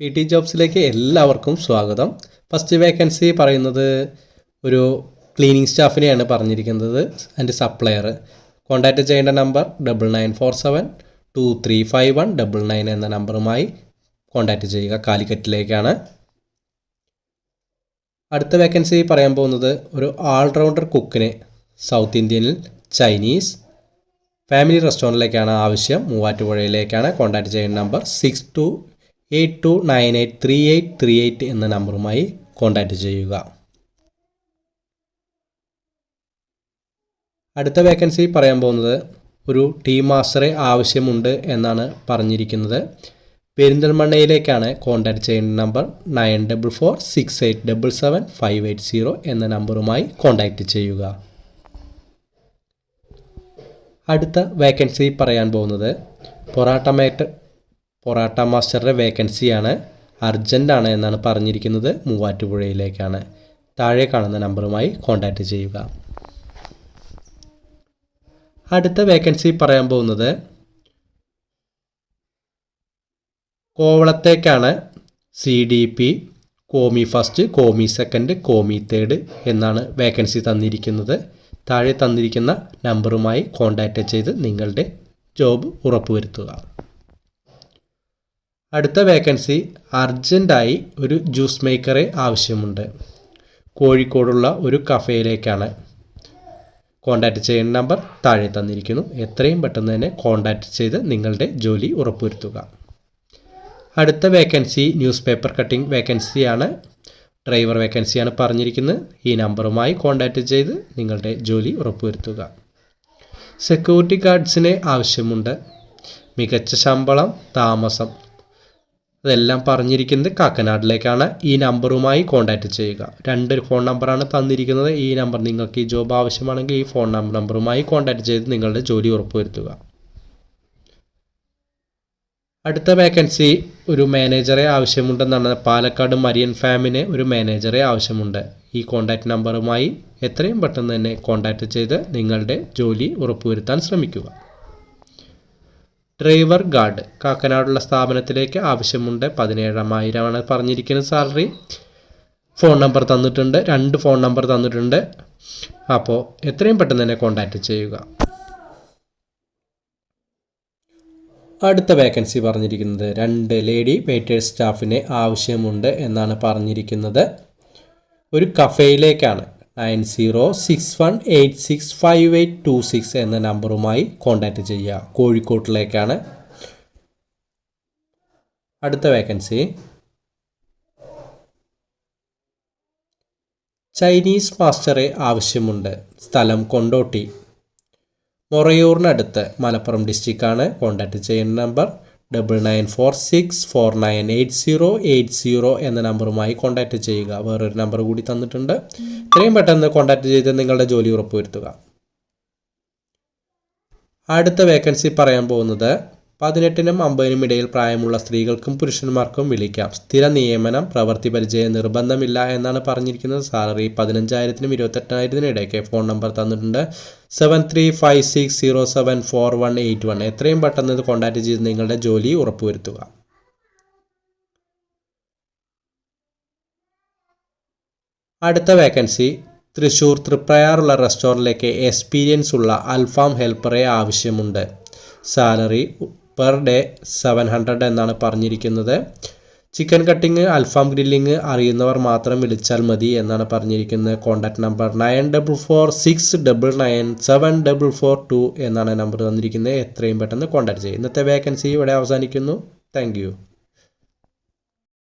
P T ജോബ്സിലേക്ക് എല്ലാവർക്കും സ്വാഗതം. First vacancy പറയുന്നത് ഒരു ക്ലീനിങ് സ്റ്റാഫിനെയാണ് പറഞ്ഞിരിക്കുന്നത്. അതിൻ്റെ സപ്ലയർ കോൺടാക്റ്റ് ചെയ്യേണ്ട നമ്പർ 9947235199 എന്ന നമ്പറുമായി കോൺടാക്റ്റ് ചെയ്യുക. കാലിക്കറ്റിലേക്കാണ്. അടുത്ത വേക്കൻസി പറയാൻ പോകുന്നത് ഒരു ഓൾറൗണ്ടർ കുക്കിനെ സൗത്ത് ഇന്ത്യനിൽ ചൈനീസ് ഫാമിലി റെസ്റ്റോറൻറ്റിലേക്കാണ് ആവശ്യം. മൂവാറ്റുപുഴയിലേക്കാണ്. കോൺടാക്റ്റ് ചെയ്യുന്ന നമ്പർ 6282983838 എന്ന നമ്പറുമായി കോൺടാക്റ്റ് ചെയ്യുക. അടുത്ത വേക്കൻസി പറയാൻ പോകുന്നത് ഒരു ടീം മാസ്റ്ററെ ആവശ്യമുണ്ട് എന്നാണ് പറഞ്ഞിരിക്കുന്നത്. പെരിന്തൽമണ്ണയിലേക്കാണ്. കോൺടാക്റ്റ് ചെയ്യുന്ന നമ്പർ 9446877580 എന്ന നമ്പറുമായി കോൺടാക്റ്റ് ചെയ്യുക. അടുത്ത വേക്കൻസി പറയാൻ പോകുന്നത് പൊറാട്ട മാസ്റ്ററുടെ വേക്കൻസിയാണ്. അർജൻ്റാണ് എന്നാണ് പറഞ്ഞിരിക്കുന്നത്. മൂവാറ്റുപുഴയിലേക്കാണ്. താഴെ കാണുന്ന നമ്പറുമായി കോൺടാക്റ്റ് ചെയ്യുക. അടുത്ത വേക്കൻസി പറയാൻ പോകുന്നത് കോവളത്തേക്കാണ്. CDP കോമി ഫസ്റ്റ്, കോമി സെക്കൻഡ്, കോമി തേർഡ് എന്നാണ് വേക്കൻസി തന്നിരിക്കുന്നത്. താഴെ തന്നിരിക്കുന്ന നമ്പറുമായി കോൺടാക്റ്റ് ചെയ്ത് നിങ്ങളുടെ ജോബ് ഉറപ്പുവരുത്തുക. അടുത്ത വേക്കൻസി അർജൻ്റായി ഒരു ജ്യൂസ് മേക്കറെ ആവശ്യമുണ്ട്. കോഴിക്കോടുള്ള ഒരു കഫേയിലേക്കാണ്. കോൺടാക്റ്റ് ചെയ്യുന്ന നമ്പർ താഴെ തന്നിരിക്കുന്നു. എത്രയും പെട്ടെന്ന് തന്നെ കോൺടാക്റ്റ് ചെയ്ത് നിങ്ങളുടെ ജോലി ഉറപ്പുവരുത്തുക. അടുത്ത വേക്കൻസി ന്യൂസ് പേപ്പർ കട്ടിംഗ് വേക്കൻസിയാണ്. ഡ്രൈവർ വേക്കൻസിയാണ് പറഞ്ഞിരിക്കുന്നത്. ഈ നമ്പറുമായി കോൺടാക്റ്റ് ചെയ്ത് നിങ്ങളുടെ ജോലി ഉറപ്പുവരുത്തുക. സെക്യൂരിറ്റി ഗാർഡ്സിനെ ആവശ്യമുണ്ട്. മികച്ച ശമ്പളം, താമസം അതെല്ലാം പറഞ്ഞിരിക്കുന്നത് കാക്കനാടിലേക്കാണ്. ഈ നമ്പറുമായി കോൺടാക്റ്റ് ചെയ്യുക. 2 ഫോൺ നമ്പറാണ് തന്നിരിക്കുന്നത്. ഈ നമ്പർ നിങ്ങൾക്ക് ഈ ജോബ് ആവശ്യമാണെങ്കിൽ ഈ ഫോൺ നമ്പറുമായി കോൺടാക്റ്റ് ചെയ്ത് നിങ്ങളുടെ ജോലി ഉറപ്പുവരുത്തുക. അടുത്ത വേക്കൻസി ഒരു മാനേജറെ ആവശ്യമുണ്ടെന്നാണ്. പാലക്കാട് മരിയൻ ഫാമിന് ഒരു മാനേജറെ ആവശ്യമുണ്ട്. ഈ കോൺടാക്റ്റ് നമ്പറുമായി എത്രയും പെട്ടെന്ന് തന്നെ കോൺടാക്റ്റ് ചെയ്ത് നിങ്ങളുടെ ജോലി ഉറപ്പുവരുത്താൻ ശ്രമിക്കുക. ഡ്രൈവർ ഗാർഡ് കാക്കനാടുള്ള സ്ഥാപനത്തിലേക്ക് ആവശ്യമുണ്ട്. 17,000 പറഞ്ഞിരിക്കുന്ന സാലറി. ഫോൺ നമ്പർ തന്നിട്ടുണ്ട്. 2 ഫോൺ നമ്പർ തന്നിട്ടുണ്ട്. അപ്പോൾ എത്രയും പെട്ടെന്ന് തന്നെ കോൺടാക്റ്റ് ചെയ്യുക. അടുത്ത വേക്കൻസി പറഞ്ഞിരിക്കുന്നത് 2 ലേഡി വെയിറ്റേഴ്സ് സ്റ്റാഫിനെ ആവശ്യമുണ്ട് എന്നാണ് പറഞ്ഞിരിക്കുന്നത്. ഒരു കഫേയിലേക്കാണ്. 9061865826 എന്ന നമ്പറുമായി കോൺടാക്റ്റ് ചെയ്യുക. കോഴിക്കോട്ടിലേക്കാണ്. അടുത്ത വേക്കൻസി ചൈനീസ് മാസ്റ്ററെ ആവശ്യമുണ്ട്. സ്ഥലം കൊണ്ടോട്ടി, മൊറയൂറിനടുത്ത്, മലപ്പുറം ഡിസ്ട്രിക്റ്റാണ്. കോൺടാക്റ്റ് ചെയ്യുന്ന നമ്പർ 9946498080 എന്ന നമ്പറുമായി കോൺടാക്റ്റ് ചെയ്യുക. വേറൊരു നമ്പർ കൂടി തന്നിട്ടുണ്ട്. ഇത്രയും പെട്ടെന്ന് കോൺടാക്റ്റ് ചെയ്ത് നിങ്ങളുടെ ജോലി ഉറപ്പുവരുത്തുക. അടുത്ത വേക്കൻസി പറയാൻ പോകുന്നത് 18നും 50നും ഇടയിൽ പ്രായമുള്ള സ്ത്രീകൾക്കും പുരുഷന്മാർക്കും വിളിക്കാം. സ്ഥിര നിയമനം, പ്രവൃത്തി പരിചയം നിർബന്ധമില്ല എന്നാണ് പറഞ്ഞിരിക്കുന്നത്. സാലറി 15,000നും 28,000നും ഇടയ്ക്ക്. ഫോൺ നമ്പർ തന്നിട്ടുണ്ട് 7356074181. എത്രയും പെട്ടെന്ന് ഇത് കോൺടാക്റ്റ് ചെയ്ത് നിങ്ങളുടെ ജോലി ഉറപ്പുവരുത്തുക. അടുത്ത വേക്കൻസി തൃശ്ശൂർ തൃപ്രയാറുള്ള റെസ്റ്റോറൻറ്റിലേക്ക് എക്സ്പീരിയൻസ് ഉള്ള അൽഫാം ഹെൽപ്പറെ ആവശ്യമുണ്ട്. സാലറി പെർ ഡേ 700 എന്നാണ് പറഞ്ഞിരിക്കുന്നത്. ചിക്കൻ കട്ടിങ്, അൽഫാം ഗ്രില്ലിങ് അറിയുന്നവർ മാത്രം വിളിച്ചാൽ മതി എന്നാണ് പറഞ്ഞിരിക്കുന്നത്. കോൺടാക്റ്റ് നമ്പർ 9446997442 എന്നാണ് നമ്പർ തന്നിരിക്കുന്നത്. എത്രയും പെട്ടെന്ന് കോൺടാക്റ്റ് ചെയ്യും. ഇന്നത്തെ വേക്കൻസി ഇവിടെ അവസാനിക്കുന്നു. താങ്ക്